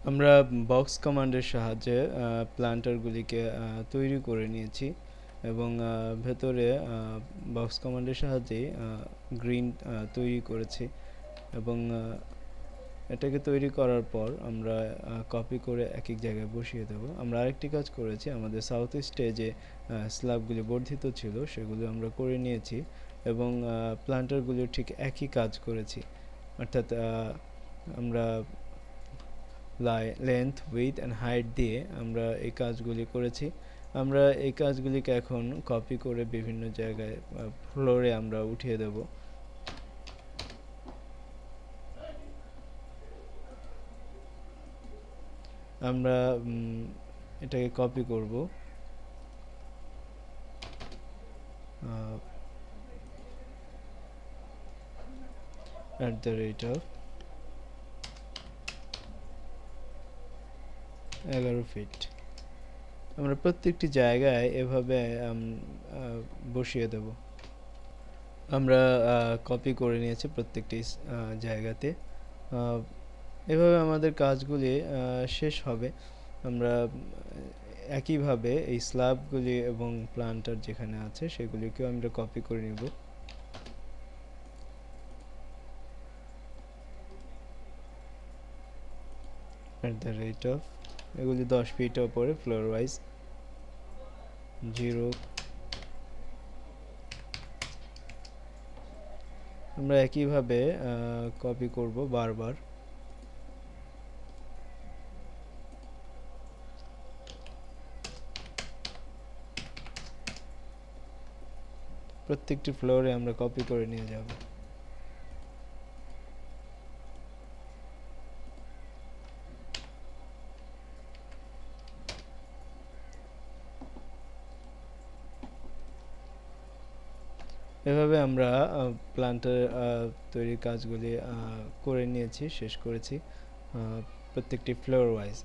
আমরা বক্স কমান্ডের সাহায্যে প্ল্যান্টারগুলিকে তৈরি করে নিয়েছি এবং ভেতরে বক্স কমান্ডের সাহায্যেই গ্রিন তৈরি করেছি এবং এটাকে তৈরি করার পর আমরা কপি করে এক এক জায়গায় বসিয়ে দেব। আমরা আরেকটি কাজ করেছি, আমাদের সাউথ ইস্টে যে স্ল্যাবগুলি বর্ধিত ছিল সেগুলো আমরা করে নিয়েছি এবং প্ল্যান্টারগুলিও ঠিক একই কাজ করেছি, অর্থাৎ আমরা লেন্থ, উইডথ অ্যান্ড হাইট দিয়ে আমরা এই কাজগুলি করেছি। আমরা এই কাজগুলিকে এখন কপি করে বিভিন্ন জায়গায় ফ্লোরে আমরা উঠিয়ে দেব। আমরা এটাকে কপি করব, @11 ফিট। আমরা প্রত্যেকটি জায়গায় এভাবে বসিয়ে দেব। আমরা কপি করে নিয়েছি প্রত্যেকটি জায়গাতে। এভাবে আমাদের কাজগুলি শেষ হবে। আমরা একইভাবে এই স্ল্যাবগুলি এবং প্ল্যান্টার যেখানে আছে সেগুলিকেও আমরা কপি করে নেব। এগুলি 10 ফিট উপরে ফ্লোর ওয়াইজ 0। আমরা একইভাবে কপি করব বারবার। প্রত্যেকটি ফ্লোরে আমরা কপি করে নিয়ে যাব। এভাবে আমরা প্ল্যান্টার তৈরির কাজগুলি করে নিয়েছি, শেষ করেছি প্রত্যেকটি ফ্লোর ওয়াইজ।